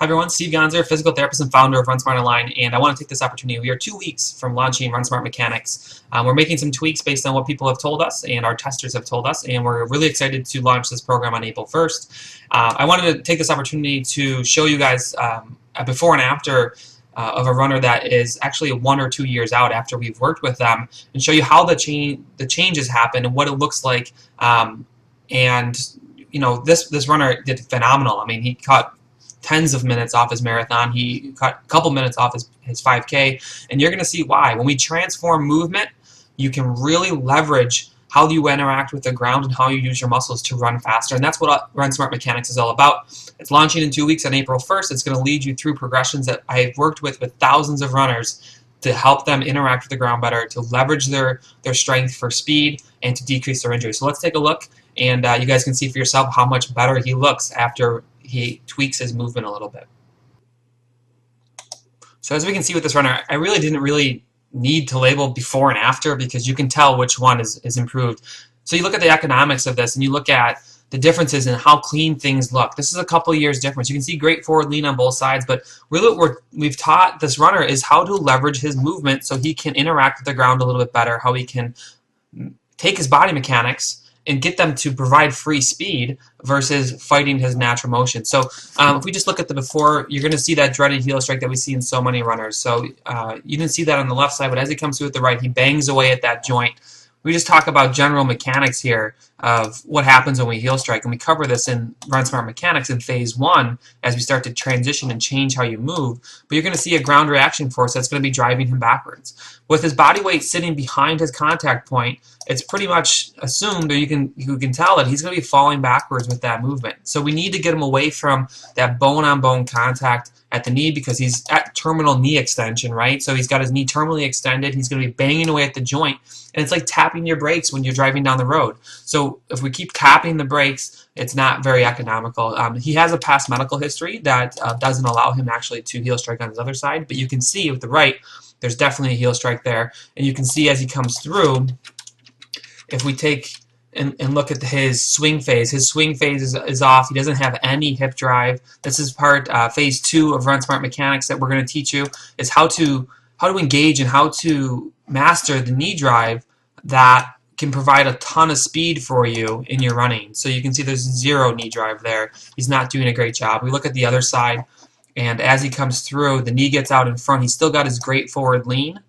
everyone, Steve Gonzer, physical therapist and founder of Run Smart Online, and I want to take this opportunity. We are 2 weeks from launching Run Smart Mechanics. We're making some tweaks based on what people have told us and our testers have told us, and we're really excited to launch this program on April 1st. I wanted to take this opportunity to show you guys a before and after of a runner that is actually 1 or 2 years out after we've worked with them, and show you how the changes happen and what it looks like. And you know, this runner did phenomenal. I mean, he caught tens of minutes off his marathon. He cut a couple minutes off his 5K, and you're going to see why. When we transform movement, you can really leverage how you interact with the ground and how you use your muscles to run faster, and that's what Run Smart Mechanics is all about. It's launching in 2 weeks on April 1st. It's going to lead you through progressions that I've worked with thousands of runners to help them interact with the ground better, to leverage their strength for speed, and to decrease their injury. So let's take a look, and you guys can see for yourself how much better he looks after he tweaks his movement a little bit. So as we can see with this runner, I really didn't need to label before and after, because you can tell which one is improved. So you look at the economics of this and you look at the differences in how clean things look. This is a couple of years difference. You can see great forward lean on both sides, but really what we've taught this runner is how to leverage his movement so he can interact with the ground a little bit better, how he can take his body mechanics and get them to provide free speed versus fighting his natural motion. So if we just look at the before, you're going to see that dreaded heel strike that we see in so many runners. So you didn't see that on the left side, but as he comes through with the right, he bangs away at that joint. We just talk about general mechanics here of what happens when we heel strike, and we cover this in Run Smart Mechanics in phase 1 as we start to transition and change how you move. But you're going to see a ground reaction force that's going to be driving him backwards. With his body weight sitting behind his contact point, it's pretty much assumed, or you can tell that he's going to be falling backwards with that movement. So we need to get him away from that bone-on-bone contact at the knee, because he's at terminal knee extension, right? So he's got his knee terminally extended. He's going to be banging away at the joint, and it's like tapping your brakes when you're driving down the road. So if we keep tapping the brakes, it's not very economical. He has a past medical history that doesn't allow him actually to heel strike on his other side, but you can see with the right, there's definitely a heel strike there, and you can see as he comes through, if we take and look at his swing phase is off. He doesn't have any hip drive. This is part phase 2 of Run Smart Mechanics that we're going to teach you, is how to engage and how to master the knee drive that can provide a ton of speed for you in your running. So you can see there's 0 knee drive there. He's not doing a great job. We look at the other side, and as he comes through, the knee gets out in front. He's still got his great forward lean,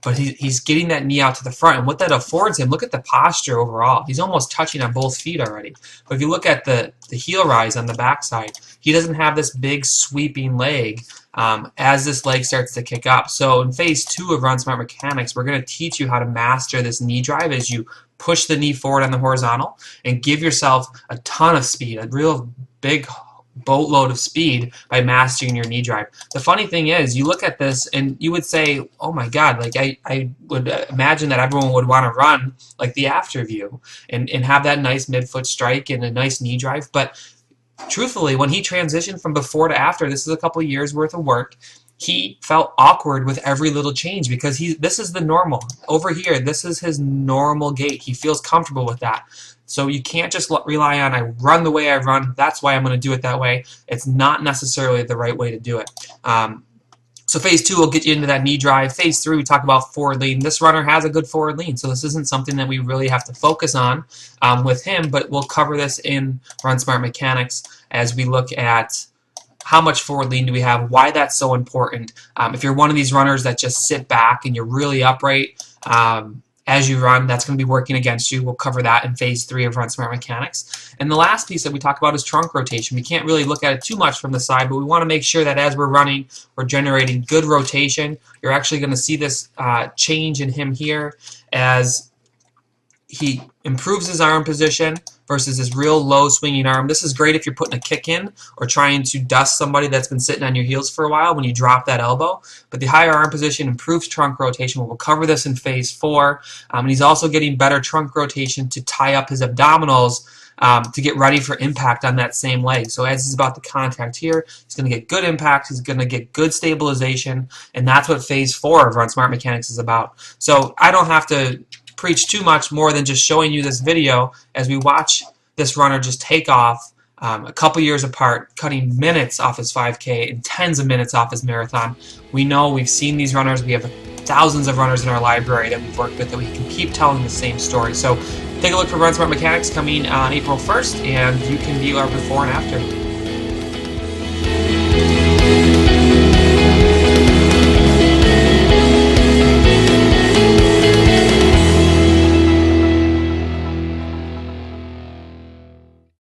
but he's getting that knee out to the front, and what that affords him, look at the posture overall. He's almost touching on both feet already. But if you look at the heel rise on the backside, he doesn't have this big sweeping leg as this leg starts to kick up. So in phase 2 of Run Smart Mechanics, we're going to teach you how to master this knee drive as you push the knee forward on the horizontal and give yourself a ton of speed, a real big boatload of speed by mastering your knee drive. The funny thing is, you look at this and you would say, oh my god, like I would imagine that everyone would want to run like the after view and have that nice midfoot strike and a nice knee drive. But truthfully, when he transitioned from before to after, this is a couple years worth of work, he felt awkward with every little change, because this is the normal. Over here, this is his normal gait. He feels comfortable with that. So you can't just rely on, I run the way I run, that's why I'm going to do it that way. It's not necessarily the right way to do it. So phase 2 will get you into that knee drive. Phase 3, we talk about forward lean. This runner has a good forward lean, so this isn't something that we really have to focus on with him, but we'll cover this in Run Smart Mechanics as we look at how much forward lean do we have, why that's so important. If you're one of these runners that just sit back and you're really upright as you run, that's going to be working against you. We'll cover that in phase 3 of Run Smart Mechanics. And the last piece that we talk about is trunk rotation. We can't really look at it too much from the side, but we want to make sure that as we're running, we're generating good rotation. You're actually going to see this change in him here as he improves his arm position versus his real low swinging arm. This is great if you're putting a kick in or trying to dust somebody that's been sitting on your heels for a while when you drop that elbow. But the higher arm position improves trunk rotation. We'll cover this in phase 4. And he's also getting better trunk rotation to tie up his abdominals to get ready for impact on that same leg. So as he's about to contact here, he's going to get good impact, he's going to get good stabilization, and that's what phase 4 of Run Smart Mechanics is about. So I don't have to preach too much more than just showing you this video as we watch this runner just take off a couple years apart, cutting minutes off his 5K and tens of minutes off his marathon. We know, we've seen these runners. We have thousands of runners in our library that we've worked with that we can keep telling the same story. So take a look for Run Smart Mechanics coming on April 1st, and you can view our before and after.